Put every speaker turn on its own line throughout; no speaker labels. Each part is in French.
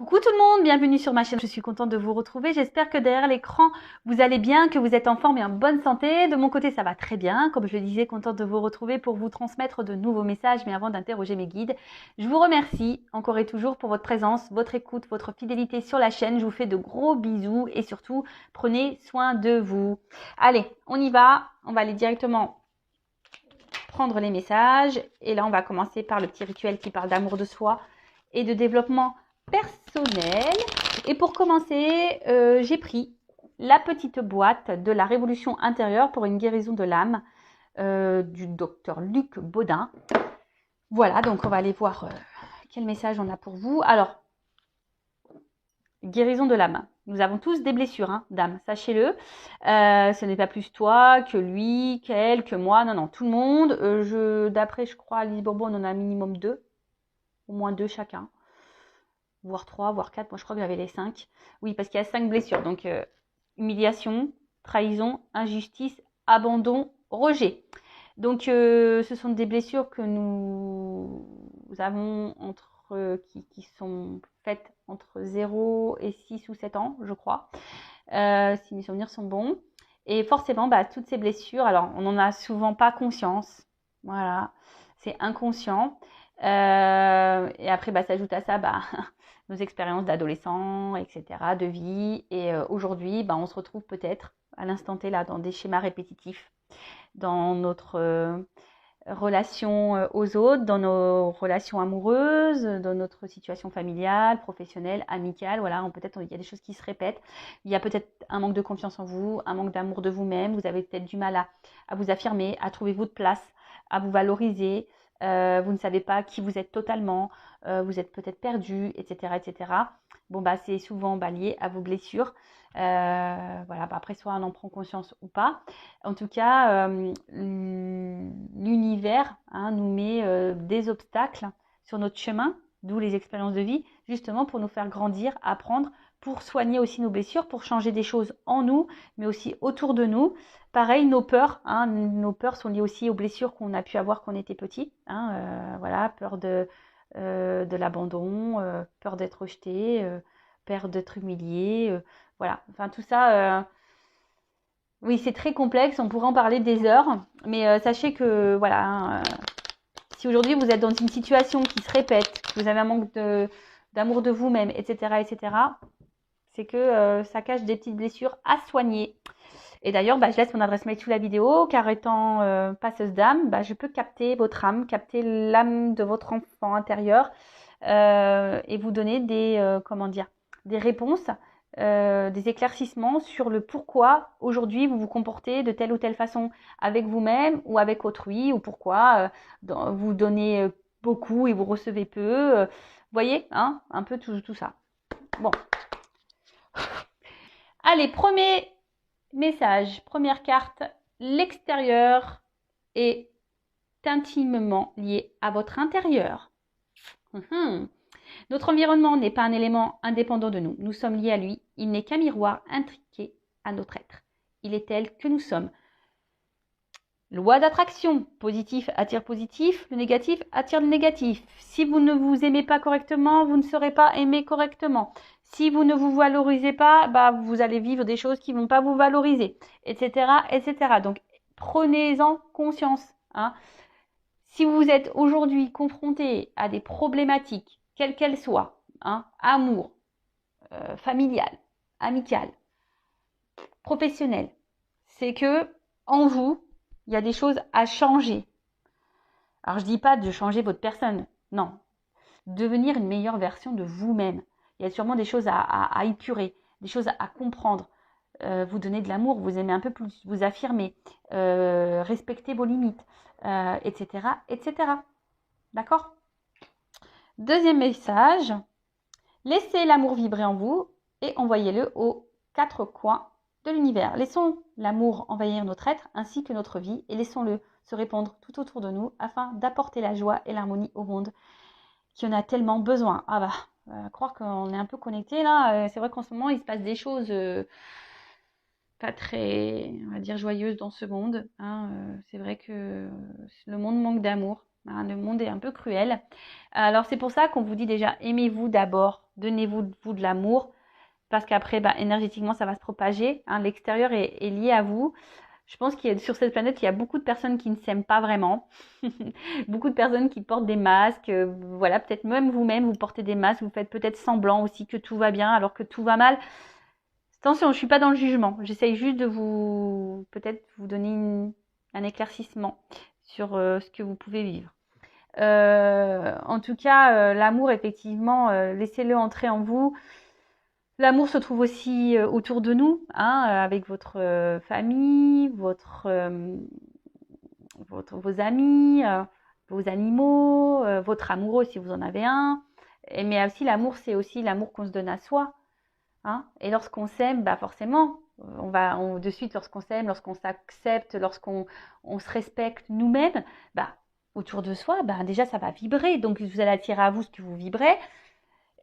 Coucou tout le monde, bienvenue sur ma chaîne. Je suis contente de vous retrouver. J'espère que derrière l'écran, vous allez bien, que vous êtes en forme et en bonne santé. De mon côté, ça va très bien. Comme je le disais, contente de vous retrouver pour vous transmettre de nouveaux messages. Mais avant d'interroger mes guides, je vous remercie encore et toujours pour votre présence, votre écoute, votre fidélité sur la chaîne. Je vous fais de gros bisous et surtout, prenez soin de vous. Allez, on y va. On va aller directement prendre les messages. Et là, on va commencer par le petit rituel qui parle d'amour de soi et de développement personnel. Et pour commencer, j'ai pris la petite boîte de la révolution intérieure pour une guérison de l'âme du docteur Luc Baudin. Voilà, donc on va aller voir quel message on a pour vous. Alors, guérison de l'âme. Nous avons tous des blessures d'âme, sachez-le. Ce n'est pas plus toi que lui, qu'elle, que moi. Non, non, tout le monde. D'après, je crois, Alice Bourbon, on en a un minimum 2. Au moins 2 chacun. Voire 3, voire 4. Moi, je crois que j'avais les 5. Oui, parce qu'il y a 5 blessures. Donc, humiliation, trahison, injustice, abandon, rejet. Donc, ce sont des blessures que nous avons qui sont faites entre 0 et 6 ou 7 ans, je crois. Si mes souvenirs sont bons. Et forcément, toutes ces blessures, alors, on n'en a souvent pas conscience. Voilà, c'est inconscient. Et après, s'ajoute à ça, nos expériences d'adolescents, etc., de vie. Et aujourd'hui, on se retrouve peut-être à l'instant T là dans des schémas répétitifs, dans notre relation aux autres, dans nos relations amoureuses, dans notre situation familiale, professionnelle, amicale. Voilà, peut-être il y a des choses qui se répètent. Il y a peut-être un manque de confiance en vous, un manque d'amour de vous-même. Vous avez peut-être du mal à vous affirmer, à trouver votre place, à vous valoriser. Vous ne savez pas qui vous êtes totalement, vous êtes peut-être perdu, etc., etc. Bon, c'est souvent lié à vos blessures. Voilà, après, soit on en prend conscience ou pas. En tout cas, l'univers nous met des obstacles sur notre chemin, d'où les expériences de vie, justement pour nous faire grandir, apprendre, pour soigner aussi nos blessures, pour changer des choses en nous, mais aussi autour de nous. Pareil, nos peurs sont liées aussi aux blessures qu'on a pu avoir quand on était petit. Voilà, peur de l'abandon, peur d'être rejeté, peur d'être humilié. Voilà, enfin tout ça, oui, c'est très complexe, on pourrait en parler des heures, mais sachez que, voilà, si aujourd'hui vous êtes dans une situation qui se répète, que vous avez un manque d'amour de vous-même, etc., c'est que ça cache des petites blessures à soigner. Et d'ailleurs, je laisse mon adresse mail sous la vidéo, car étant passeuse d'âme, je peux capter votre âme, capter l'âme de votre enfant intérieur et vous donner des réponses, des éclaircissements sur le pourquoi aujourd'hui vous vous comportez de telle ou telle façon avec vous-même ou avec autrui, ou pourquoi vous donnez beaucoup et vous recevez peu. Voyez, un peu tout ça. Bon. Allez, premier message, première carte, l'extérieur est intimement lié à votre intérieur. Notre environnement n'est pas un élément indépendant de nous. Nous sommes liés à lui. Il n'est qu'un miroir intriqué à notre être. Il est tel que nous sommes. Loi d'attraction. Positif attire positif. Le négatif attire le négatif. Si vous ne vous aimez pas correctement, vous ne serez pas aimé correctement. Si vous ne vous valorisez pas, vous allez vivre des choses qui ne vont pas vous valoriser, etc., etc. Donc, prenez-en conscience. Si vous êtes aujourd'hui confronté à des problématiques, quelles qu'elles soient, amour, familial, amical, professionnel, c'est que en vous, il y a des choses à changer. Alors, je dis pas de changer votre personne, non. Devenir une meilleure version de vous-même. Il y a sûrement des choses à épurer, des choses à comprendre. Vous donner de l'amour, vous aimer un peu plus, vous affirmer, respecter vos limites, etc., etc. D'accord ? Deuxième message, laissez l'amour vibrer en vous et envoyez-le aux 4 coins de l'univers. Laissons l'amour envahir notre être ainsi que notre vie et laissons-le se répandre tout autour de nous afin d'apporter la joie et l'harmonie au monde qui en a tellement besoin. Croire qu'on est un peu connecté là, c'est vrai qu'en ce moment il se passe des choses pas très, on va dire, joyeuses dans ce monde. C'est vrai que le monde manque d'amour. Le monde est un peu cruel. Alors c'est pour ça qu'on vous dit déjà, aimez-vous d'abord Donnez-vous vous de l'amour parce qu'après, énergétiquement, ça va se propager. Hein, l'extérieur est lié à vous. Je pense qu'il y a, sur cette planète, il y a beaucoup de personnes qui ne s'aiment pas vraiment. Beaucoup de personnes qui portent des masques. Voilà, peut-être même vous-même, vous portez des masques. Vous faites peut-être semblant aussi que tout va bien alors que tout va mal. Attention, je ne suis pas dans le jugement. J'essaye juste de peut-être vous donner un éclaircissement sur ce que vous pouvez vivre. En tout cas, l'amour, effectivement, laissez-le entrer en vous. L'amour se trouve aussi autour de nous, hein, avec votre famille, vos amis, vos animaux, votre amoureux si vous en avez un. Mais aussi l'amour, c'est aussi l'amour qu'on se donne à soi. Hein. Et lorsqu'on s'aime, forcément, de suite, lorsqu'on s'aime, lorsqu'on s'accepte, lorsqu'on se respecte nous-mêmes, autour de soi, déjà ça va vibrer. Donc vous allez attirer à vous ce que vous vibrez.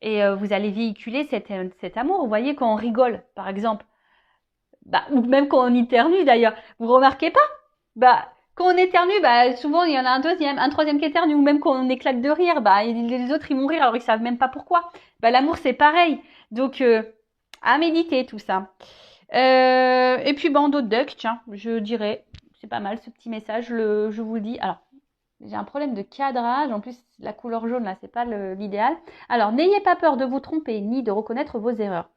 Et vous allez véhiculer cet amour. Vous voyez, quand on rigole, par exemple, ou même quand on éternue d'ailleurs, vous remarquez pas? Quand on éternue, souvent il y en a un troisième qui éternue, ou même quand on éclate de rire, les autres ils vont rire alors ils savent même pas pourquoi. L'amour c'est pareil. Donc à méditer tout ça. Et puis bandeau de duck, tiens, je dirais, c'est pas mal ce petit message, je vous le dis. Alors, j'ai un problème de cadrage. En plus, la couleur jaune, là, c'est pas l'idéal. Alors, n'ayez pas peur de vous tromper, ni de reconnaître vos erreurs.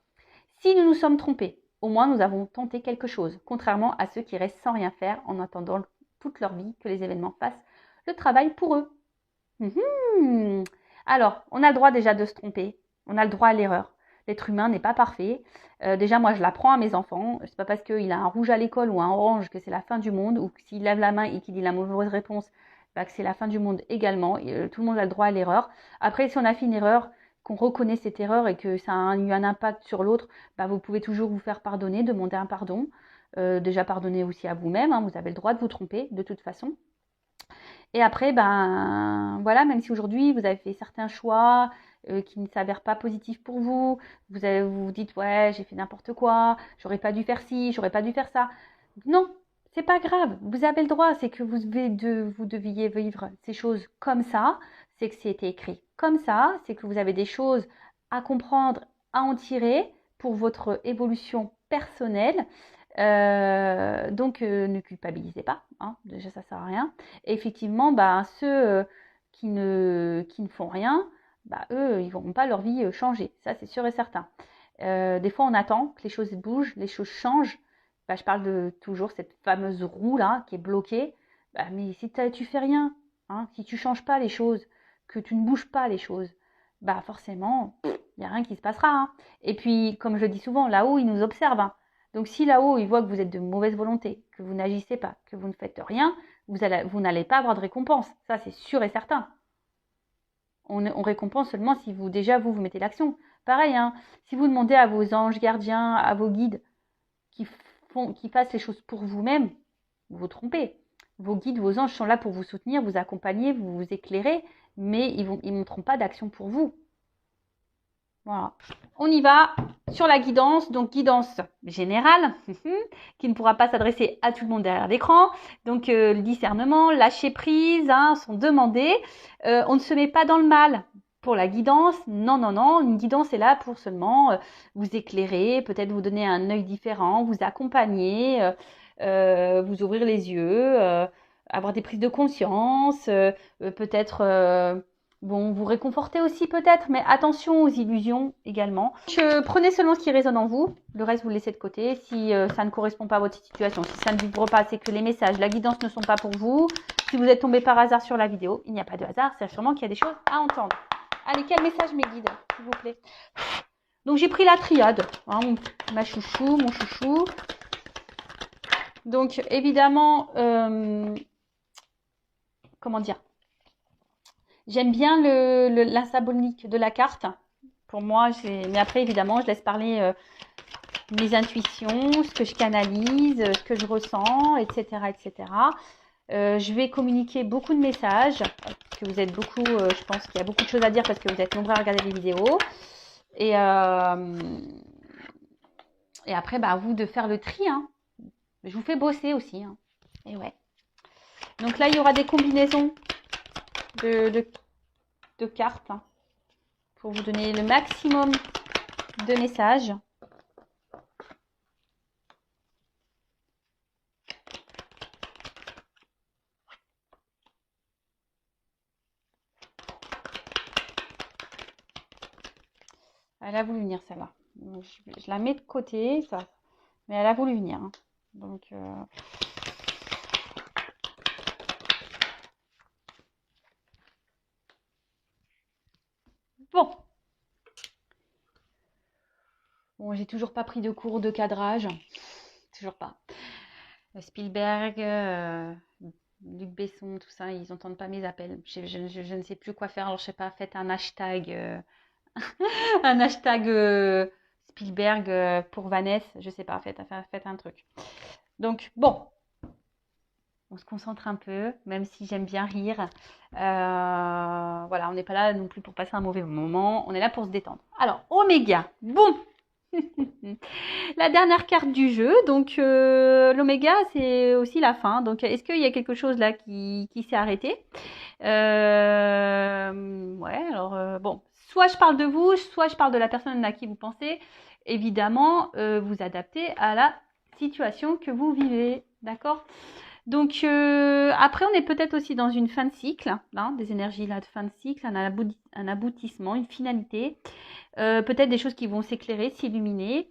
Si nous nous sommes trompés, au moins nous avons tenté quelque chose, contrairement à ceux qui restent sans rien faire en attendant toute leur vie que les événements fassent le travail pour eux. Alors, on a le droit déjà de se tromper. On a le droit à l'erreur. L'être humain n'est pas parfait. Déjà, moi, je l'apprends à mes enfants. C'est pas parce qu'il a un rouge à l'école ou un orange que c'est la fin du monde, ou que s'il lève la main et qu'il dit la mauvaise réponse, que c'est la fin du monde également. Tout le monde a le droit à l'erreur. Après, si on a fait une erreur, qu'on reconnaît cette erreur et que ça a eu un impact sur l'autre, vous pouvez toujours vous faire pardonner, demander un pardon. Déjà, pardonner aussi à vous-même. Hein, vous avez le droit de vous tromper, de toute façon. Et après, voilà, même si aujourd'hui, vous avez fait certains choix qui ne s'avèrent pas positifs pour vous, vous dites, ouais, j'ai fait n'importe quoi, j'aurais pas dû faire ci, j'aurais pas dû faire ça. Non, c'est pas grave, vous avez le droit, c'est que vous deviez vivre ces choses comme ça, c'est que c'était écrit comme ça, c'est que vous avez des choses à comprendre, à en tirer pour votre évolution personnelle. Donc, ne culpabilisez pas, hein, déjà ça sert à rien. Et effectivement, ceux qui ne font rien, eux, ils ne verront pas leur vie changer, ça c'est sûr et certain. Des fois, on attend que les choses bougent, les choses changent. Je parle de toujours cette fameuse roue là qui est bloquée. Mais si tu fais rien, hein, si tu changes pas les choses, que tu ne bouges pas les choses, forcément, il n'y a rien qui se passera. Hein. Et puis, comme je le dis souvent, là-haut, ils nous observent. Hein. Donc, si là-haut, ils voient que vous êtes de mauvaise volonté, que vous n'agissez pas, que vous ne faites rien, vous n'allez pas avoir de récompense. Ça, c'est sûr et certain. On récompense seulement si vous mettez l'action. Pareil, hein, si vous demandez à vos anges gardiens, à vos guides qui fassent les choses pour vous-même, vous vous trompez. Vos guides, vos anges sont là pour vous soutenir, vous accompagner, vous éclairer, mais ils ne montreront pas d'action pour vous. Voilà. On y va sur la guidance, donc guidance générale, qui ne pourra pas s'adresser à tout le monde derrière l'écran. Donc le discernement, lâcher prise, hein, sont demandés. On ne se met pas dans le mal pour la guidance. Non, non, non. Une guidance est là pour seulement vous éclairer, peut-être vous donner un œil différent, vous accompagner, vous ouvrir les yeux, avoir des prises de conscience, peut-être... vous réconforter aussi peut-être, mais attention aux illusions également. Prenez seulement ce qui résonne en vous, le reste vous le laissez de côté. Si ça ne correspond pas à votre situation, si ça ne vibre pas, c'est que les messages, la guidance ne sont pas pour vous. Si vous êtes tombé par hasard sur la vidéo, il n'y a pas de hasard, c'est sûrement qu'il y a des choses à entendre. Allez, quel message mes guides, s'il vous plaît. Donc j'ai pris la triade, hein, mon chouchou. Donc évidemment, comment dire, j'aime bien la symbolique de la carte. Pour moi, mais après, évidemment, je laisse parler mes intuitions, ce que je canalise, ce que je ressens, etc. etc. Je vais communiquer beaucoup de messages, parce que vous êtes beaucoup, je pense qu'il y a beaucoup de choses à dire parce que vous êtes nombreux à regarder les vidéos. Et après, à vous de faire le tri. Hein. Je vous fais bosser aussi. Hein. Et ouais. Donc là, il y aura des combinaisons de cartes. Hein. pour vous donner le maximum de messages. Elle a voulu venir celle-là. Je la mets de côté, ça. Mais elle a voulu venir. Hein. Donc, bon. Bon, j'ai toujours pas pris de cours de cadrage. Toujours pas. Spielberg, Luc Besson, tout ça, ils n'entendent pas mes appels. Je ne sais plus quoi faire. Alors, je sais pas, faites un hashtag, un hashtag Spielberg pour Vanessa. Je sais pas, faites un truc. Donc, bon. On se concentre un peu, même si j'aime bien rire. Voilà, on n'est pas là non plus pour passer un mauvais moment. On est là pour se détendre. Alors, Oméga. Boum. La dernière carte du jeu. Donc, l'Oméga, c'est aussi la fin. Donc, est-ce qu'il y a quelque chose là qui s'est arrêté? Ouais, alors, bon. Soit je parle de vous, soit je parle de la personne à qui vous pensez. Évidemment, vous adaptez à la situation que vous vivez. D'accord? Donc, après, on est peut-être aussi dans une fin de cycle, hein, des énergies là de fin de cycle, un aboutissement, une finalité. Peut-être des choses qui vont s'éclairer, s'illuminer.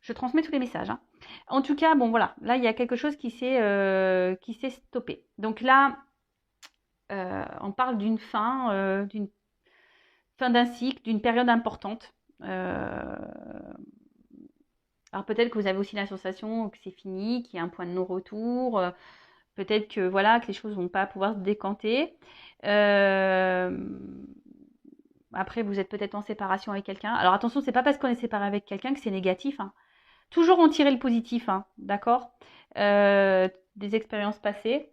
Je transmets tous les messages. Hein. En tout cas, bon, voilà. Là, il y a quelque chose qui s'est stoppé. Donc là, on parle d'une fin d'un cycle, d'une période importante. Alors peut-être que vous avez aussi la sensation que c'est fini, qu'il y a un point de non-retour. Peut-être que voilà que les choses vont pas pouvoir se décanter. Après, vous êtes peut-être en séparation avec quelqu'un. Alors attention, c'est pas parce qu'on est séparé avec quelqu'un que c'est négatif. Hein. Toujours en tirer le positif, hein, d'accord? Des expériences passées.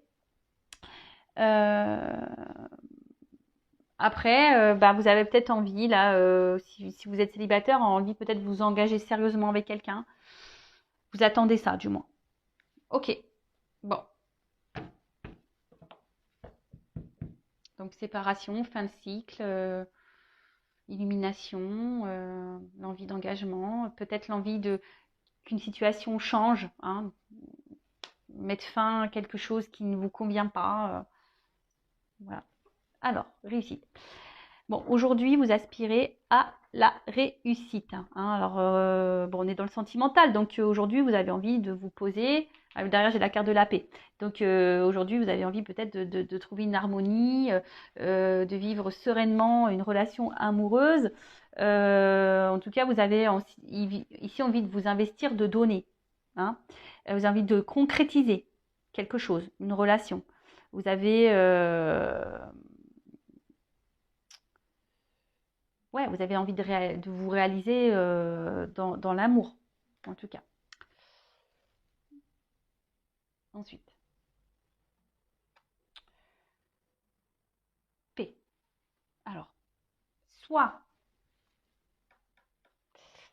Après, bah, vous avez peut-être envie, là, si vous êtes célibataire, envie peut-être de vous engager sérieusement avec quelqu'un. Vous attendez ça, du moins. Ok. Bon. Donc, séparation, fin de cycle, illumination, l'envie d'engagement, peut-être l'envie qu'une situation change, hein, mettre fin à quelque chose qui ne vous convient pas. Voilà. Alors, réussite. Bon, aujourd'hui, vous aspirez à la réussite. Hein. Alors, bon, on est dans le sentimental, donc aujourd'hui, vous avez envie de vous poser. Derrière, j'ai la carte de la paix. Donc, aujourd'hui, vous avez envie peut-être de trouver une harmonie, de vivre sereinement une relation amoureuse. En tout cas, vous avez ici envie de vous investir, de donner. Hein. Vous avez envie de concrétiser quelque chose, une relation. Vous avez... ouais, vous avez envie de vous réaliser dans l'amour, en tout cas. Ensuite, P. Alors, soit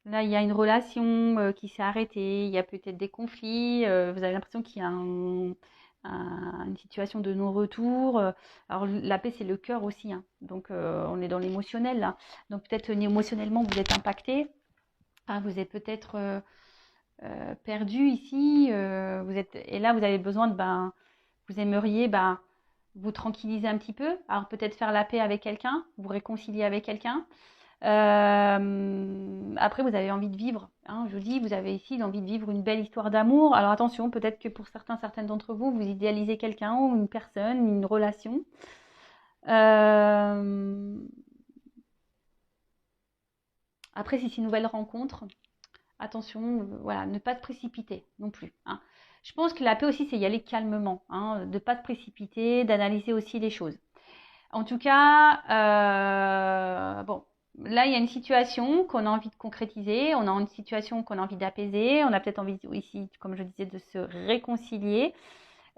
là, il y a une relation qui s'est arrêtée, il y a peut-être des conflits, vous avez l'impression qu'il y a une situation de non-retour. Alors, la paix, c'est le cœur aussi, hein. Donc, on est dans l'émotionnel, là. Donc, peut-être émotionnellement, vous êtes impacté. Ah, vous êtes peut-être perdu ici. Et là, vous avez besoin vous aimeriez vous tranquilliser un petit peu. Alors, peut-être faire la paix avec quelqu'un, vous réconcilier avec quelqu'un. Après, vous avez envie de vivre. Hein, je vous dis, vous avez ici l'envie de vivre une belle histoire d'amour. Alors attention, peut-être que pour certaines d'entre vous, vous idéalisez quelqu'un ou une personne, une relation. Après, si c'est une nouvelle rencontre, attention, voilà, ne pas se précipiter non plus. Hein. Je pense que la paix aussi, c'est y aller calmement, hein, de ne pas se précipiter, d'analyser aussi les choses. En tout cas, bon, là, il y a une situation qu'on a envie de concrétiser, on a une situation qu'on a envie d'apaiser, on a peut-être envie ici, comme je disais, de se réconcilier.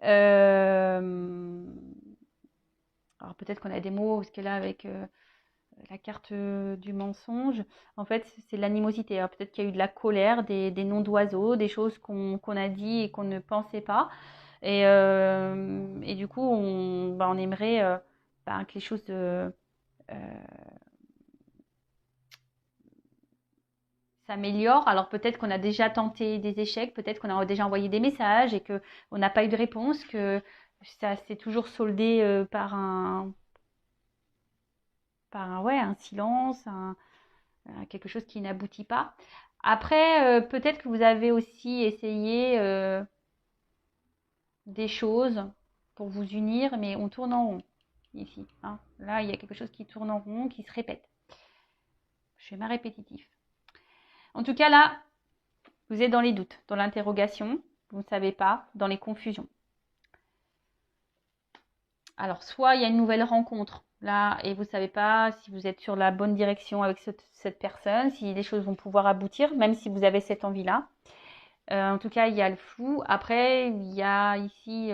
Alors peut-être qu'on a des mots, parce que là, avec la carte du mensonge, en fait, c'est l'animosité. Alors peut-être qu'il y a eu de la colère, des noms d'oiseaux, des choses qu'on a dit et qu'on ne pensait pas. Et du coup, on aimerait que les choses s'améliore. Alors peut-être qu'on a déjà tenté des échecs, peut-être qu'on a déjà envoyé des messages et que on n'a pas eu de réponse, que ça s'est toujours soldé ouais, un silence, quelque chose qui n'aboutit pas. Après, peut-être que vous avez aussi essayé des choses pour vous unir, mais on tourne en rond ici. Hein. Là, il y a quelque chose qui tourne en rond, qui se répète. Schéma répétitif. En tout cas, là, vous êtes dans les doutes, dans l'interrogation, vous ne savez pas, dans les confusions. Alors, soit il y a une nouvelle rencontre là et vous ne savez pas si vous êtes sur la bonne direction avec cette personne, si les choses vont pouvoir aboutir, même si vous avez cette envie-là. En tout cas, il y a le flou. Après, il y a ici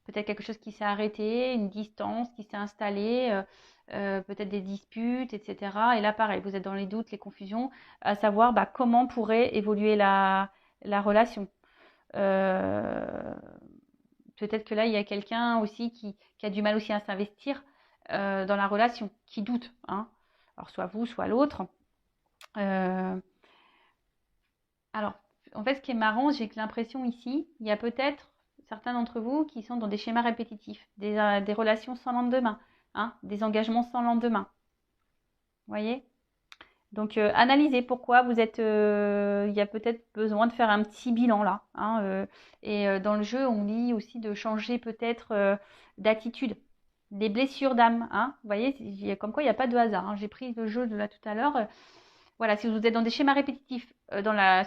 peut-être quelque chose qui s'est arrêté, une distance qui s'est installée, peut-être des disputes, etc. Et là, pareil, vous êtes dans les doutes, les confusions, à savoir comment pourrait évoluer la relation. Peut-être que là, il y a quelqu'un aussi qui a du mal aussi à s'investir dans la relation, qui doute. Hein. Alors, soit vous, soit l'autre. Alors, en fait, ce qui est marrant, j'ai l'impression ici, il y a peut-être certains d'entre vous qui sont dans des schémas répétitifs, des relations sans lendemain, hein, des engagements sans lendemain. Vous voyez? Donc, analysez pourquoi vous êtes. Il y a peut-être besoin de faire un petit bilan là. Hein, et dans le jeu, on lit aussi de changer peut-être d'attitude. Des blessures d'âme. Hein, vous voyez, comme quoi il n'y a pas de hasard. Hein. J'ai pris le jeu de là tout à l'heure. Voilà, si vous êtes dans des schémas répétitifs,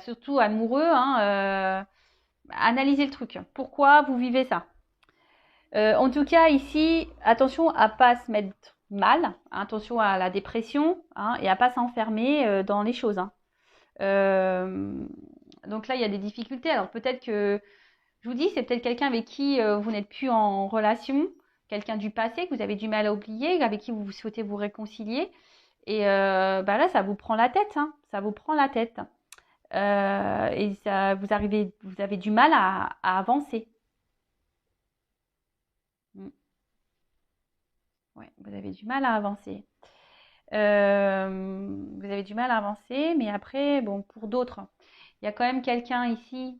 surtout amoureux, hein, analysez le truc. Pourquoi vous vivez ça? En tout cas, ici, attention à pas se mettre mal, hein, attention à la dépression, hein, et à pas s'enfermer dans les choses. Hein. Donc là, il y a des difficultés. Alors peut-être que, je vous dis, c'est peut-être quelqu'un avec qui vous n'êtes plus en relation, quelqu'un du passé que vous avez du mal à oublier, avec qui vous souhaitez vous réconcilier. Et là, ça vous prend la tête, hein, ça vous prend la tête. Et ça, vous avez du mal à avancer. Ouais, vous avez du mal à avancer. Vous avez du mal à avancer, mais après, bon, pour d'autres, il y a quand même quelqu'un ici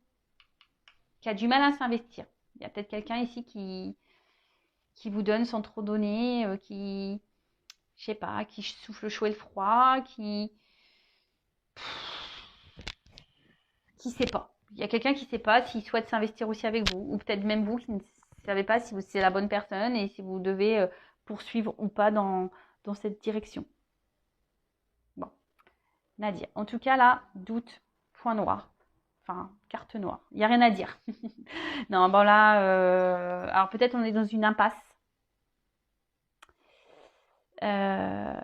qui a du mal à s'investir. Il y a peut-être quelqu'un ici qui vous donne sans trop donner, je sais pas, qui souffle le chaud et le froid, qui sait pas. Il y a quelqu'un qui sait pas s'il souhaite s'investir aussi avec vous, ou peut-être même vous qui ne savez pas si c'est la bonne personne et si vous devez poursuivre ou pas dans cette direction. Bon, Nadia. En tout cas, là, doute, point noir. Enfin, carte noire. Il n'y a rien à dire. Non, bon là, alors peut-être on est dans une impasse. Ouais,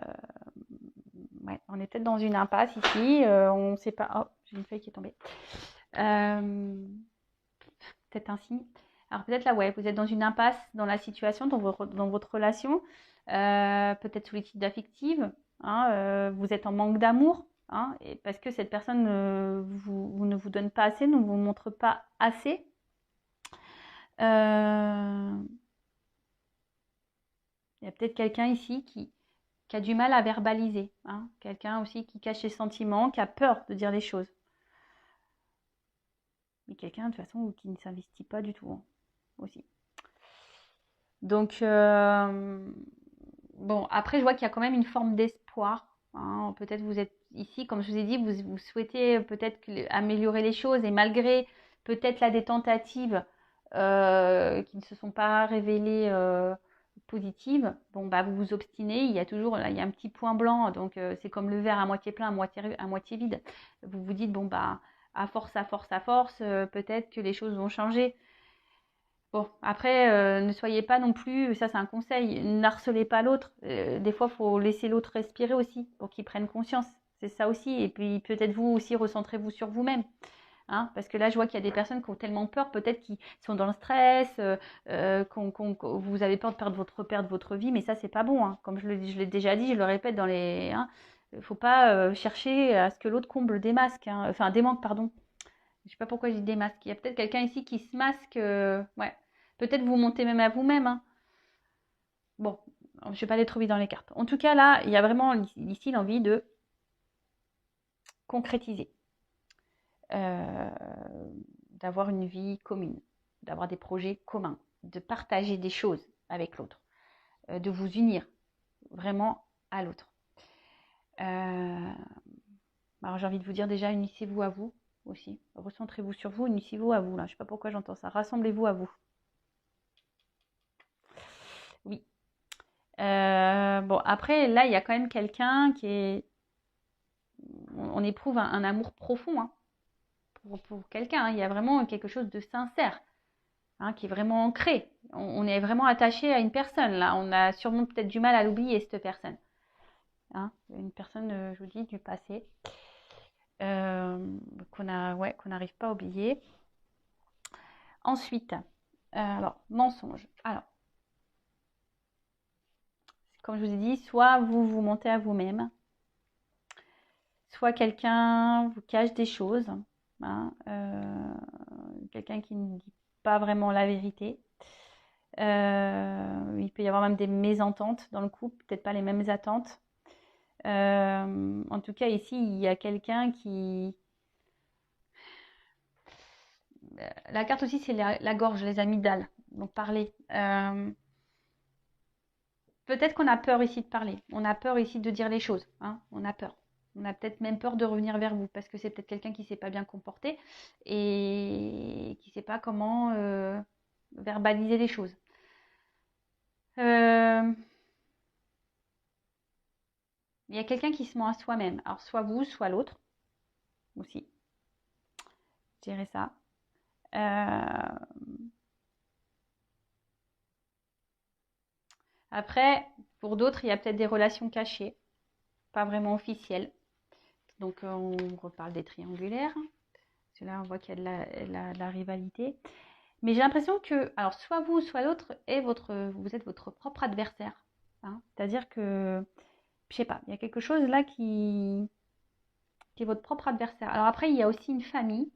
on est peut-être dans une impasse ici. On ne sait pas. Oh, j'ai une feuille qui est tombée. Peut-être un signe. Alors peut-être là, ouais, vous êtes dans une impasse dans la situation, dans votre relation. Peut-être sous les titres d'affective. Hein, vous êtes en manque d'amour. Hein, et parce que cette personne vous ne vous donne pas assez, ne vous montre pas assez. Il y a peut-être quelqu'un ici qui a du mal à verbaliser. Hein, quelqu'un aussi qui cache ses sentiments, qui a peur de dire les choses. Mais quelqu'un de toute façon qui ne s'investit pas du tout hein, aussi. Donc, bon, après, je vois qu'il y a quand même une forme d'espoir. Hein. Peut-être vous êtes ici, comme je vous ai dit, vous souhaitez peut-être améliorer les choses et malgré peut-être là des tentatives qui ne se sont pas révélées positives, bon, vous vous obstinez, il y a toujours là, il y a un petit point blanc, donc c'est comme le verre à moitié plein, à moitié vide. Vous vous dites, bon, à force, peut-être que les choses vont changer. Bon, après, ne soyez pas non plus, ça c'est un conseil, n'harcelez pas l'autre. Des fois, il faut laisser l'autre respirer aussi pour qu'il prenne conscience. C'est ça aussi. Et puis peut-être vous aussi, recentrez-vous sur vous-même. Hein, parce que là, je vois qu'il y a des personnes qui ont tellement peur, peut-être qui sont dans le stress, vous avez peur de perdre votre vie, mais ça, c'est pas bon. Hein. Comme je l'ai déjà dit, je le répète dans les. Hein, il ne faut pas chercher à ce que l'autre comble des masques. Hein, enfin, des manques, pardon. Je sais pas pourquoi je dis des masques. Il y a peut-être quelqu'un ici qui se masque. Ouais. Peut-être vous montez même à vous-même. Hein. Bon, je ne vais pas aller trop vite dans les cartes. En tout cas, là, il y a vraiment ici l'envie de concrétiser, d'avoir une vie commune, d'avoir des projets communs, de partager des choses avec l'autre, de vous unir vraiment à l'autre. Alors j'ai envie de vous dire déjà, unissez-vous à vous aussi. Recentrez-vous sur vous, unissez-vous à vous. Là, je ne sais pas pourquoi j'entends ça. Rassemblez-vous à vous. Oui. Bon, après, là, il y a quand même quelqu'un qui est... On éprouve un amour profond hein, pour quelqu'un. Hein. Il y a vraiment quelque chose de sincère hein, qui est vraiment ancré. On est vraiment attaché à une personne. Là, on a sûrement peut-être du mal à l'oublier, cette personne. Hein, une personne, je vous dis, du passé. Qu'on n'arrive pas à oublier. Ensuite, alors, mensonge. Alors, comme je vous ai dit, soit vous vous mentez à vous-même, soit quelqu'un vous cache des choses, hein, quelqu'un qui ne dit pas vraiment la vérité. Il peut y avoir même des mésententes dans le couple, peut-être pas les mêmes attentes. En tout cas, ici, il y a quelqu'un qui... La carte aussi, c'est la gorge, les amygdales. Donc, parler. Peut-être qu'on a peur ici de parler. On a peur ici de dire les choses. Hein. On a peur. On a peut-être même peur de revenir vers vous parce que c'est peut-être quelqu'un qui ne s'est pas bien comporté et qui ne sait pas comment verbaliser les choses. Il y a quelqu'un qui se ment à soi-même. Alors, soit vous, soit l'autre aussi. Je dirais ça. Après, pour d'autres, il y a peut-être des relations cachées, pas vraiment officielles. Donc, on reparle des triangulaires. Parce que là, on voit qu'il y a de la rivalité. Mais j'ai l'impression que, alors, soit vous, soit l'autre, vous êtes votre propre adversaire. Hein. C'est-à-dire que, je sais pas, il y a quelque chose là qui est votre propre adversaire. Alors après, il y a aussi une famille.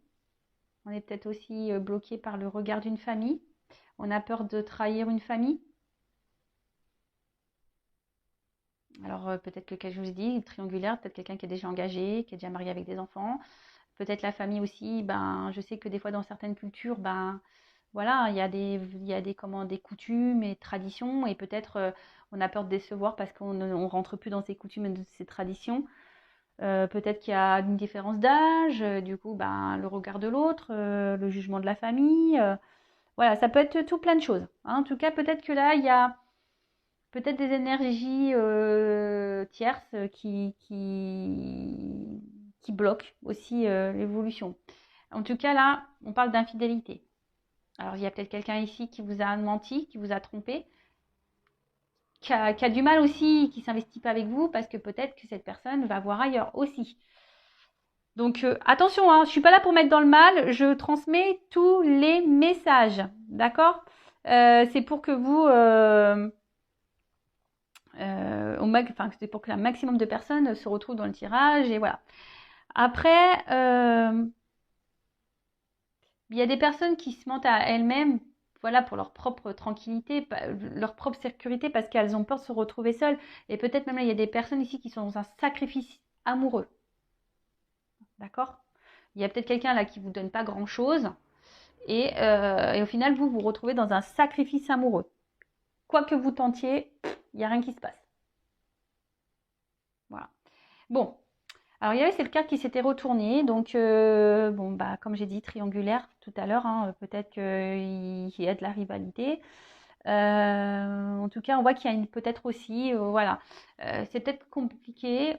On est peut-être aussi bloqué par le regard d'une famille. On a peur de trahir une famille. Alors peut-être que, comme je vous ai dit, triangulaire, peut-être quelqu'un qui est déjà engagé, qui est déjà marié avec des enfants. Peut-être la famille aussi, ben, je sais que des fois dans certaines cultures, ben, voilà, il y a des coutumes et traditions et peut-être on a peur de décevoir parce qu'on ne rentre plus dans ces coutumes et ces traditions. Peut-être qu'il y a une différence d'âge, du coup, ben, le regard de l'autre, le jugement de la famille. Voilà, ça peut être tout plein de choses. Hein. En tout cas, peut-être que là, il y a peut-être des énergies tierces qui bloquent aussi l'évolution. En tout cas, là, on parle d'infidélité. Alors, il y a peut-être quelqu'un ici qui vous a menti, qui vous a trompé, qui a du mal aussi, qui ne s'investit pas avec vous, parce que peut-être que cette personne va voir ailleurs aussi. Donc, attention, hein, je ne suis pas là pour mettre dans le mal, je transmets tous les messages, d'accord c'est pour que vous... c'est pour que un maximum de personnes se retrouvent dans le tirage, et voilà. Après, il y a des personnes qui se mentent à elles-mêmes, voilà, pour leur propre tranquillité, leur propre sécurité, parce qu'elles ont peur de se retrouver seules. Et peut-être même là, il y a des personnes ici qui sont dans un sacrifice amoureux. D'accord? Il y a peut-être quelqu'un là qui vous donne pas grand-chose. Et au final, vous vous retrouvez dans un sacrifice amoureux. Quoi que vous tentiez, il n'y a rien qui se passe. Voilà. Bon. Alors, il y avait cette carte qui s'était retournée. Donc, bon, bah, comme j'ai dit, triangulaire tout à l'heure. Hein, peut-être qu'il y a de la rivalité. En tout cas, on voit qu'il y a peut-être aussi, voilà. C'est peut-être compliqué.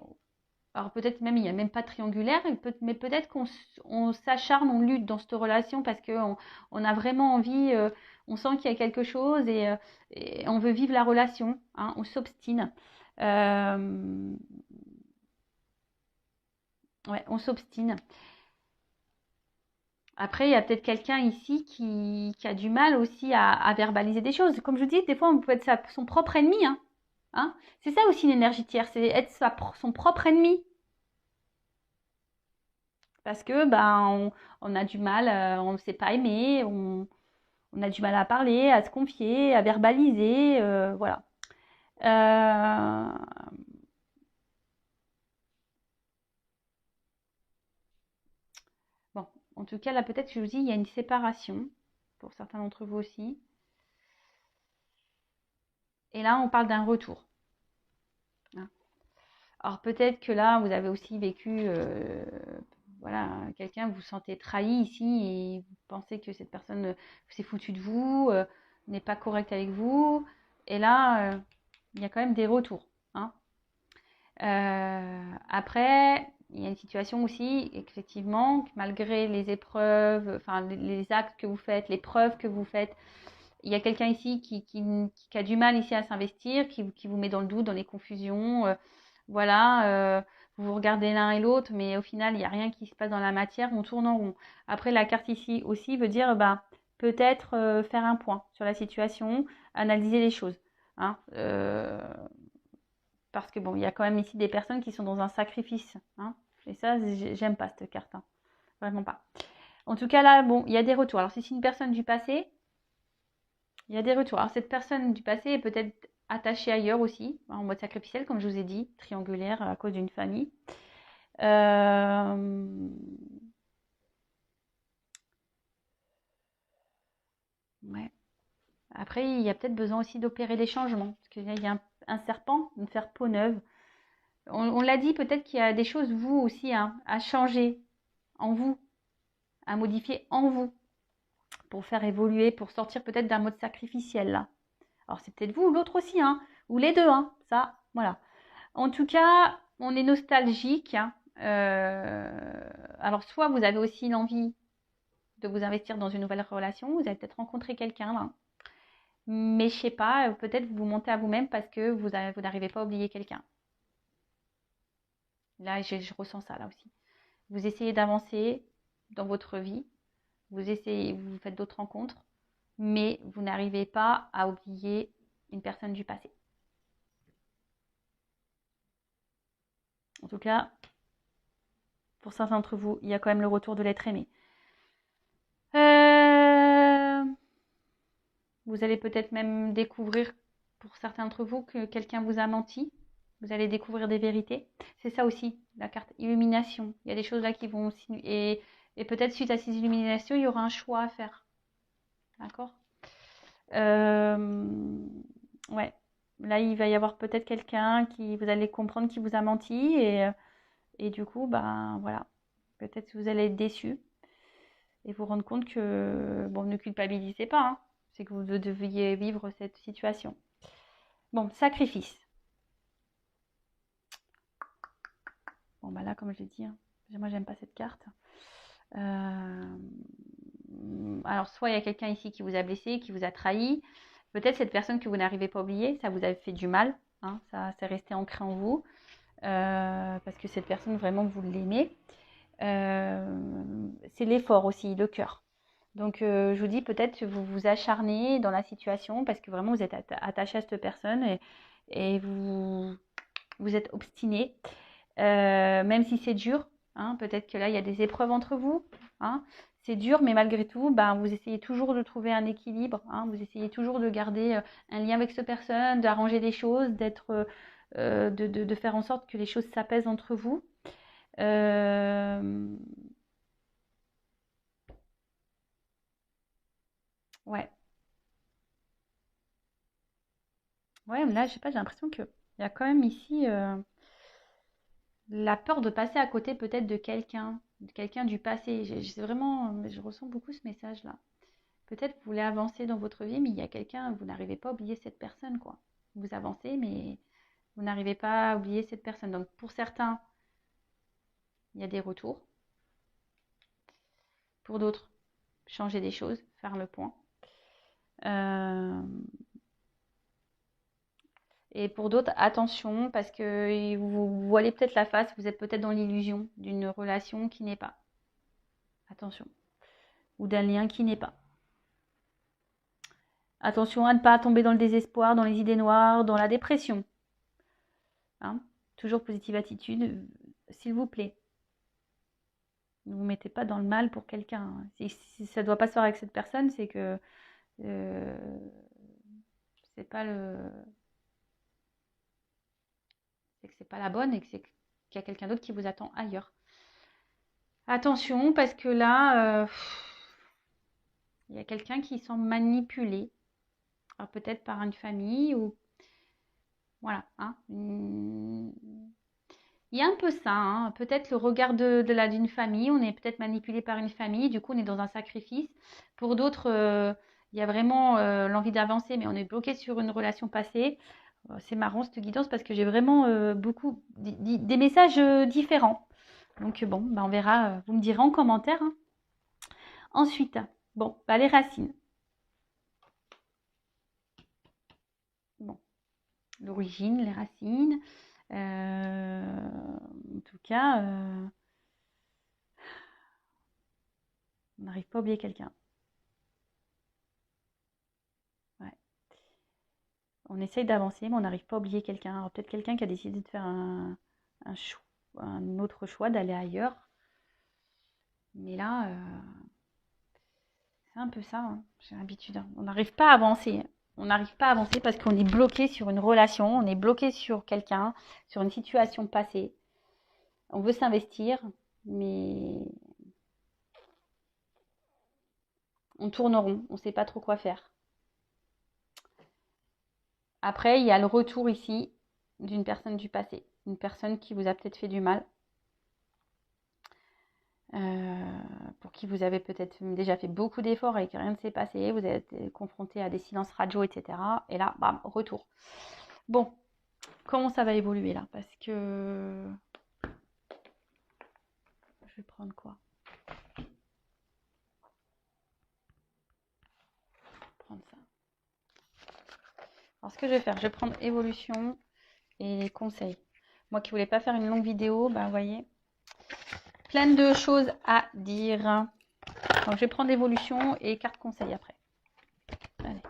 Alors, peut-être même, il n'y a même pas de triangulaire. Mais peut-être qu'on s'acharne, on lutte dans cette relation parce qu'on a vraiment envie, on sent qu'il y a quelque chose et on veut vivre la relation. Hein, on s'obstine. Ouais, on s'obstine. Après, il y a peut-être quelqu'un ici qui a du mal aussi à verbaliser des choses. Comme je vous dis, des fois, on peut être son propre ennemi. Hein. Hein. C'est ça aussi l'énergie tierce, c'est être son propre ennemi. Parce que on a du mal, on ne sait pas aimer, on a du mal à parler, à se confier, à verbaliser. Voilà. En tout cas, là, peut-être, je vous dis, il y a une séparation, pour certains d'entre vous aussi. Et là, on parle d'un retour. Hein. Alors, peut-être que là, vous avez aussi vécu, voilà, quelqu'un, vous vous sentez trahi ici et vous pensez que cette personne s'est foutue de vous, n'est pas correcte avec vous. Et là, il y a quand même des retours. Hein. Après, il y a une situation aussi, effectivement, malgré les épreuves, enfin les actes que vous faites, les preuves que vous faites, il y a quelqu'un ici qui a du mal ici à s'investir, qui vous met dans le doute, dans les confusions. Voilà, vous vous regardez l'un et l'autre, mais au final, il n'y a rien qui se passe dans la matière, on tourne en rond. Après, la carte ici aussi veut dire bah, peut-être faire un point sur la situation, analyser les choses. Hein, parce que bon, il y a quand même ici des personnes qui sont dans un sacrifice. Hein, et ça, j'aime pas cette carte. Hein, vraiment pas. En tout cas, là, bon, il y a des retours. Alors, si c'est une personne du passé, il y a des retours. Alors, cette personne du passé est peut-être attachée ailleurs aussi, en mode sacrificiel, comme je vous ai dit, triangulaire à cause d'une famille. Ouais. Après, il y a peut-être besoin aussi d'opérer des changements. Parce qu'il y a un serpent, de faire peau neuve. On l'a dit, peut-être qu'il y a des choses, vous aussi, hein, à changer en vous, à modifier en vous, pour faire évoluer, pour sortir peut-être d'un mode sacrificiel, là. Alors, c'est peut-être vous ou l'autre aussi, hein, ou les deux, hein, ça, voilà. En tout cas, on est nostalgique. Hein. Alors, soit vous avez aussi l'envie de vous investir dans une nouvelle relation, vous avez peut-être rencontré quelqu'un là. Mais je sais pas, peut-être vous montez à vous-même parce que vous n'arrivez pas à oublier quelqu'un. Là, je ressens ça là aussi. Vous essayez d'avancer dans votre vie, vous faites d'autres rencontres, mais vous n'arrivez pas à oublier une personne du passé. En tout cas, pour certains d'entre vous, il y a quand même le retour de l'être aimé. Vous allez peut-être même découvrir, pour certains d'entre vous, que quelqu'un vous a menti. Vous allez découvrir des vérités. C'est ça aussi, la carte illumination. Il y a des choses là qui vont... Et peut-être suite à ces illuminations, il y aura un choix à faire. D'accord Ouais. Là, il va y avoir peut-être quelqu'un qui... Vous allez comprendre qui vous a menti. Et du coup, ben voilà. Peut-être que vous allez être déçu. Et vous rendre compte que... Bon, ne culpabilisez pas. Hein. C'est que vous deviez vivre cette situation. Bon, sacrifice. Bon, bah là, comme je l'ai dit, hein, moi, j'aime pas cette carte. Alors, soit il y a quelqu'un ici qui vous a blessé, qui vous a trahi. Peut-être cette personne que vous n'arrivez pas à oublier, ça vous a fait du mal. Hein, ça, c'est resté ancré en vous. Parce que cette personne, vraiment, vous l'aimez. C'est l'effort aussi, le cœur. Donc, je vous dis, peut-être que vous vous acharnez dans la situation parce que vraiment, vous êtes attaché à cette personne et vous êtes obstiné. Même si c'est dur, hein, peut-être que là, il y a des épreuves entre vous. Hein, c'est dur, mais malgré tout, ben, vous essayez toujours de trouver un équilibre. Hein, vous essayez toujours de garder un lien avec cette personne, d'arranger des choses, de faire en sorte que les choses s'apaisent entre vous. Ouais. Ouais, mais là, je sais pas, j'ai l'impression qu'il y a quand même ici la peur de passer à côté peut-être de quelqu'un du passé. Je ressens beaucoup ce message-là. Peut-être que vous voulez avancer dans votre vie, mais il y a quelqu'un, vous n'arrivez pas à oublier cette personne, quoi. Vous avancez, mais vous n'arrivez pas à oublier cette personne. Donc pour certains, il y a des retours. Pour d'autres, changer des choses, faire le point. Et pour d'autres, attention, parce que vous voilez peut-être la face, vous êtes peut-être dans l'illusion d'une relation qui n'est pas. Attention. Ou d'un lien qui n'est pas. Attention à ne pas tomber dans le désespoir, dans les idées noires, dans la dépression. Hein, toujours positive attitude, s'il vous plaît. Ne vous mettez pas dans le mal pour quelqu'un. Si ça ne doit pas se faire avec cette personne, c'est que c'est pas c'est que c'est pas la bonne et que c'est qu'il y a quelqu'un d'autre qui vous attend ailleurs. Attention, parce que là, il y a quelqu'un qui semble manipulé. Alors peut-être par une famille ou... Voilà. Hein. Il y a un peu ça, hein. Peut-être le regard d'une famille. On est peut-être manipulé par une famille. Du coup, on est dans un sacrifice. Pour d'autres, il y a vraiment l'envie d'avancer, mais on est bloqué sur une relation passée. C'est marrant cette guidance parce que j'ai vraiment beaucoup des messages différents. Donc bon, bah, on verra. Vous me direz en commentaire. Hein. Ensuite, bon, bah, les racines. Bon, l'origine, les racines. En tout cas, on n'arrive pas à oublier quelqu'un. Ouais. On essaye d'avancer, mais on n'arrive pas à oublier quelqu'un. Alors peut-être quelqu'un qui a décidé de faire un autre choix, d'aller ailleurs. Mais là, c'est un peu ça. Hein. J'ai l'habitude. Hein. On n'arrive pas à avancer. On n'arrive pas à avancer parce qu'on est bloqué sur une relation, on est bloqué sur quelqu'un, sur une situation passée. On veut s'investir, mais on tourne rond, on ne sait pas trop quoi faire. Après, il y a le retour ici d'une personne du passé, une personne qui vous a peut-être fait du mal, pour qui vous avez peut-être déjà fait beaucoup d'efforts et que rien ne s'est passé, vous êtes confronté à des silences radio, etc. Et là, bam, retour. Bon, comment ça va évoluer là? Parce que... Je vais prendre quoi? Prendre ça. Alors, ce que je vais faire, je vais prendre évolution et conseils. Moi qui voulais pas faire une longue vidéo, bah vous voyez, plein de choses à dire. Donc, je vais prendre évolution et carte conseil après. Allez.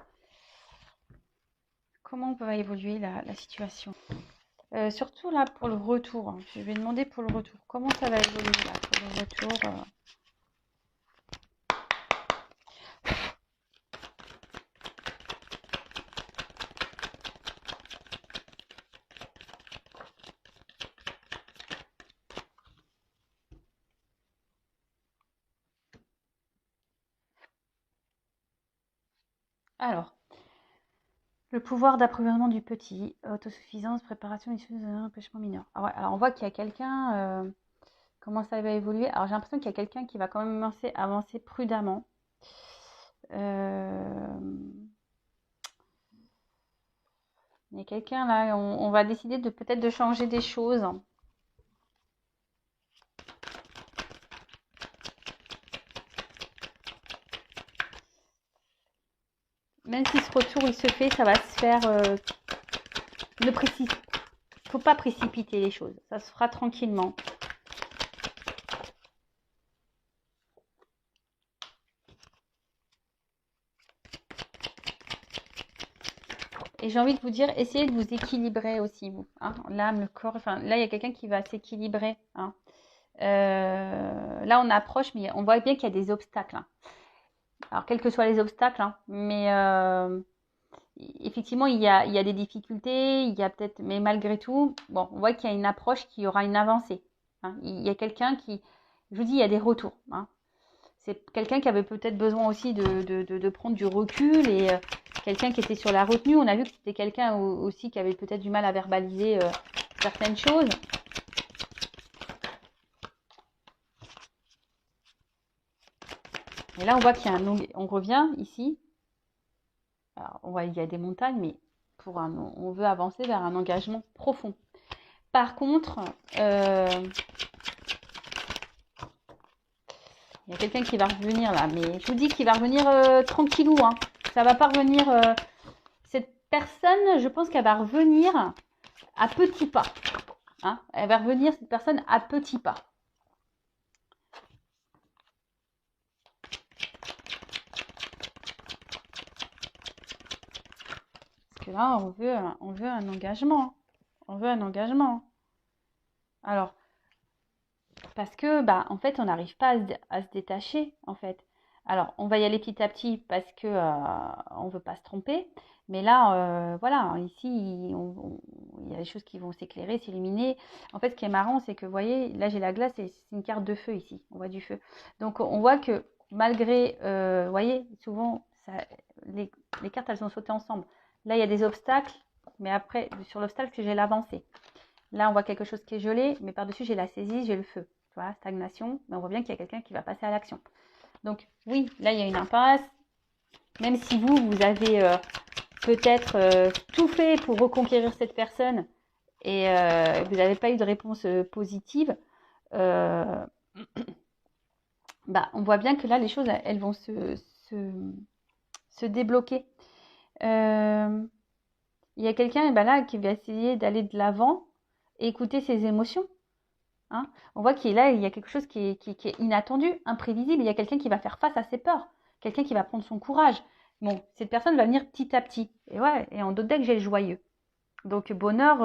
Comment va évoluer la situation? Surtout là pour le retour. Hein. Je vais demander pour le retour. Comment ça va évoluer là pour le retour Alors, le pouvoir d'approvisionnement du petit, autosuffisance, préparation issue d'un empêchement mineur. Alors on voit qu'il y a quelqu'un, comment ça va évoluer. Alors j'ai l'impression qu'il y a quelqu'un qui va quand même avancer prudemment. Il y a quelqu'un là, on va décider de peut-être de changer des choses. Même si ce retour il se fait, ça va se faire. Ne faut pas précipiter les choses. Ça se fera tranquillement. Et j'ai envie de vous dire, essayez de vous équilibrer aussi, vous. Hein, l'âme, le corps. Enfin, là, il y a quelqu'un qui va s'équilibrer. Hein. Là, on approche, mais on voit bien qu'il y a des obstacles. Hein. Alors, quels que soient les obstacles, hein, mais effectivement, il y a des difficultés, il y a peut-être, mais malgré tout, bon, on voit qu'il y a une approche, qu'il y aura une avancée. Hein. Il y a quelqu'un qui, je vous dis, il y a des retours. Hein. C'est quelqu'un qui avait peut-être besoin aussi de prendre du recul et quelqu'un qui était sur la retenue. On a vu que c'était quelqu'un aussi qui avait peut-être du mal à verbaliser certaines choses. Et là, on voit qu'il y a on revient ici. Alors, on voit il y a des montagnes, mais on veut avancer vers un engagement profond. Par contre, il y a quelqu'un qui va revenir là, mais je vous dis qu'il va revenir tranquillou. Hein. Ça va pas revenir. Cette personne, je pense qu'elle va revenir à petits pas. Hein. Elle va revenir, cette personne, à petits pas. Parce que là, on veut un engagement. On veut un engagement. Alors, parce que, bah, en fait, on n'arrive pas à se détacher, en fait. Alors, on va y aller petit à petit parce que on ne veut pas se tromper. Mais là, voilà, ici, il y a des choses qui vont s'éclairer, s'illuminer. En fait, ce qui est marrant, c'est que, vous voyez, là, j'ai la glace et c'est une carte de feu ici. On voit du feu. Donc, on voit que malgré, vous voyez, souvent, ça, les, les cartes, elles ont sauté ensemble. Là, il y a des obstacles, mais après, sur l'obstacle, j'ai l'avancée. Là, on voit quelque chose qui est gelé, mais par-dessus, j'ai la saisie, j'ai le feu. Tu vois, stagnation, mais on voit bien qu'il y a quelqu'un qui va passer à l'action. Donc, oui, là, il y a une impasse. Même si vous avez peut-être tout fait pour reconquérir cette personne et vous n'avez pas eu de réponse positive, bah, on voit bien que là, les choses, elles vont se débloquer. Il y a quelqu'un là qui va essayer d'aller de l'avant et écouter ses émotions. Hein. On voit qu'il là, il y a quelque chose qui est inattendu, imprévisible. Il y a quelqu'un qui va faire face à ses peurs, quelqu'un qui va prendre son courage. Bon, cette personne va venir petit à petit. Et ouais, et en d'autres decks, j'ai le joyeux. Donc bonheur,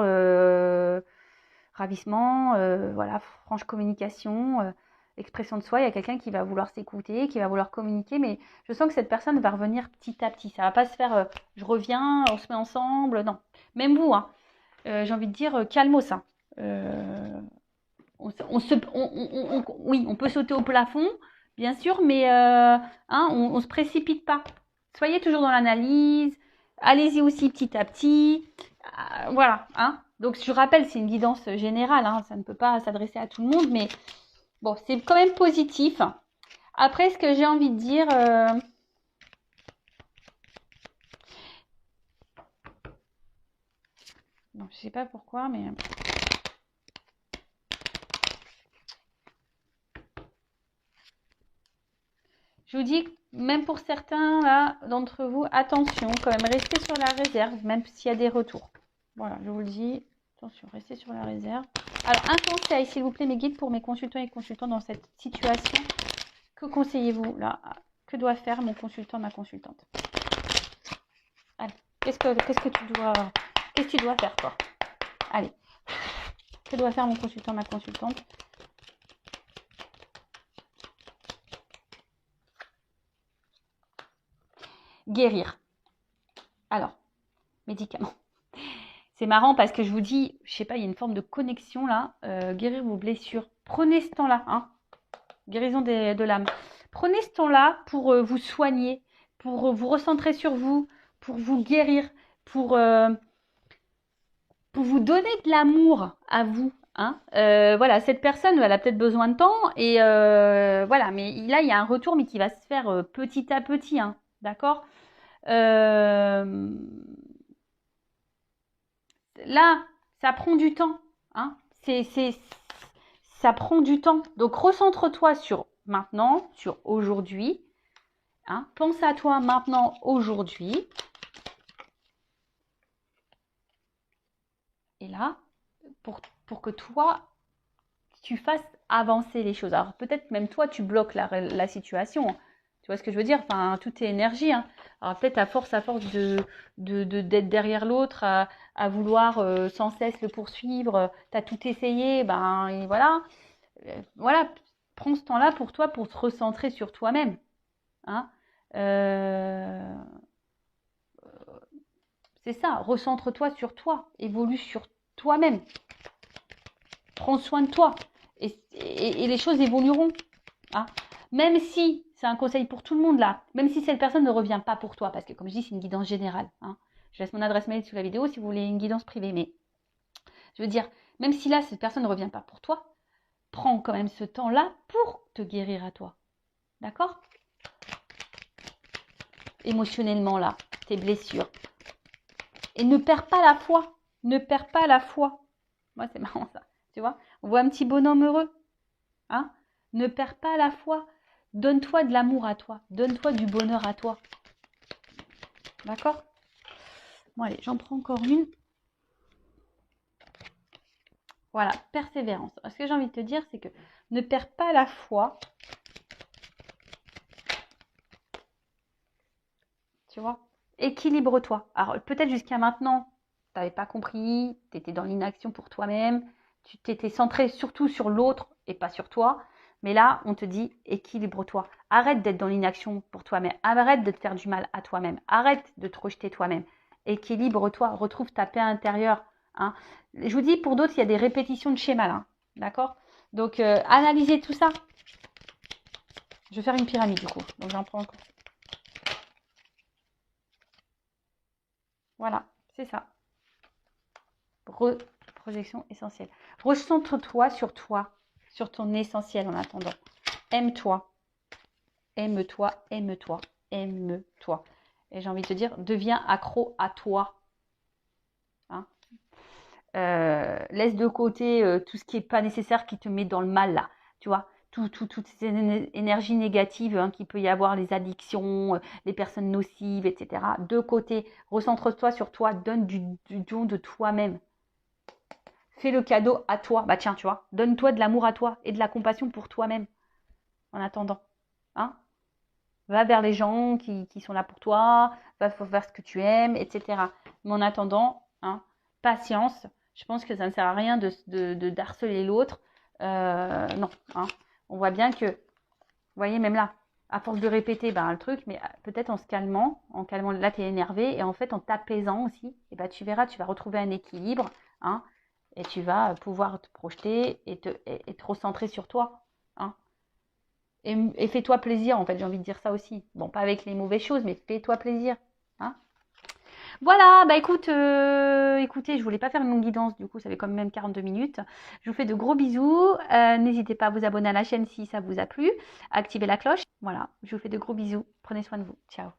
ravissement, voilà, franche communication, expression de soi. Il y a quelqu'un qui va vouloir s'écouter, qui va vouloir communiquer, mais je sens que cette personne va revenir petit à petit. Ça va pas se faire, je reviens, on se met ensemble. Non, même vous, hein. J'ai envie de dire, calmos, hein. Oui, on peut sauter au plafond, bien sûr, mais on se précipite pas. Soyez toujours dans l'analyse. Allez-y aussi petit à petit. Voilà. Hein. Donc, je rappelle, c'est une guidance générale. Hein, ça ne peut pas s'adresser à tout le monde, mais bon, c'est quand même positif. Après, ce que j'ai envie de dire... non, je sais pas pourquoi, mais... Je vous dis, même pour certains là d'entre vous, attention, quand même, restez sur la réserve, même s'il y a des retours. Voilà, je vous le dis, attention, restez sur la réserve. Alors, un conseil, s'il vous plaît, mes guides, pour mes consultants et consultantes dans cette situation. Que conseillez-vous là? Que doit faire mon consultant, ma consultante? Allez, qu'est-ce que tu dois faire, toi? Allez, que doit faire mon consultant, ma consultante? Guérir. Alors, médicaments. C'est marrant parce que je vous dis, je sais pas, il y a une forme de connexion là. Guérir vos blessures. Prenez ce temps-là, hein. Guérison de l'âme. Prenez ce temps-là pour vous soigner, pour vous recentrer sur vous, pour vous guérir, pour vous donner de l'amour à vous. Hein. Voilà, cette personne, elle a peut-être besoin de temps et voilà, mais là, il y a un retour, mais qui va se faire petit à petit, hein, d'accord. Là, ça prend du temps. Hein. Ça prend du temps. Donc, recentre-toi sur maintenant, sur aujourd'hui. Hein. Pense à toi maintenant, aujourd'hui. Et là, pour que toi, tu fasses avancer les choses. Alors, peut-être même toi, tu bloques la situation. Tu vois ce que je veux dire? Enfin, tout est énergie. Hein. Alors, peut-être à force d'être derrière l'autre, à vouloir sans cesse le poursuivre, tu as tout essayé, ben et voilà. Voilà, prends ce temps-là pour toi, pour te recentrer sur toi-même. Hein. C'est ça, recentre-toi sur toi, évolue sur toi-même. Prends soin de toi et les choses évolueront. Hein. Même si, c'est un conseil pour tout le monde là, même si cette personne ne revient pas pour toi, parce que comme je dis, c'est une guidance générale. Hein. Je laisse mon adresse mail sous la vidéo si vous voulez une guidance privée. Mais je veux dire, même si là, cette personne ne revient pas pour toi, prends quand même ce temps-là pour te guérir à toi. D'accord? Émotionnellement là, tes blessures. Et ne perds pas la foi. Ne perds pas la foi. Moi, c'est marrant ça. Tu vois? On voit un petit bonhomme heureux. Hein? Ne perds pas la foi. Donne-toi de l'amour à toi. Donne-toi du bonheur à toi. D'accord? Bon, allez, j'en prends encore une. Voilà, persévérance. Alors, ce que j'ai envie de te dire, c'est que ne perds pas la foi. Tu vois? Équilibre-toi. Alors, peut-être jusqu'à maintenant, tu n'avais pas compris, tu étais dans l'inaction pour toi-même, tu t'étais centré surtout sur l'autre et pas sur toi. Mais là, on te dit équilibre-toi. Arrête d'être dans l'inaction pour toi-même. Arrête de te faire du mal à toi-même. Arrête de te rejeter toi-même. Équilibre-toi. Retrouve ta paix intérieure. Hein. Je vous dis, pour d'autres, il y a des répétitions de schémas là. D'accord? Donc, analysez tout ça. Je vais faire une pyramide du coup. Donc, j'en prends encore. Voilà, c'est ça. Projection essentielle. Recentre-toi, sur ton essentiel en attendant. Aime-toi. Aime-toi, aime-toi, aime-toi. Et j'ai envie de te dire, deviens accro à toi. Hein, laisse de côté tout ce qui n'est pas nécessaire, qui te met dans le mal là. Tu vois, toutes ces énergies négatives hein, qu'il peut y avoir, les addictions, les personnes nocives, etc. De côté, recentre-toi sur toi, donne du don de toi-même. Fais le cadeau à toi. Bah tiens, tu vois, donne-toi de l'amour à toi et de la compassion pour toi-même en attendant. Hein, va vers les gens qui sont là pour toi, va vers ce que tu aimes, etc. Mais en attendant, hein, patience. Je pense que ça ne sert à rien de harceler l'autre. Non. Hein. On voit bien que, vous voyez, même là, à force de répéter ben, le truc, mais peut-être en calmant, là tu es énervé, et en fait en t'apaisant aussi, et ben, tu verras, tu vas retrouver un équilibre, hein, et tu vas pouvoir te projeter et te recentrer sur toi. Hein. Et fais-toi plaisir, en fait, j'ai envie de dire ça aussi. Bon, pas avec les mauvaises choses, mais fais-toi plaisir. Hein. Voilà, bah écoutez, je voulais pas faire une longue guidance, du coup, ça fait quand même 42 minutes. Je vous fais de gros bisous. N'hésitez pas à vous abonner à la chaîne si ça vous a plu. Activez la cloche. Voilà, je vous fais de gros bisous. Prenez soin de vous. Ciao.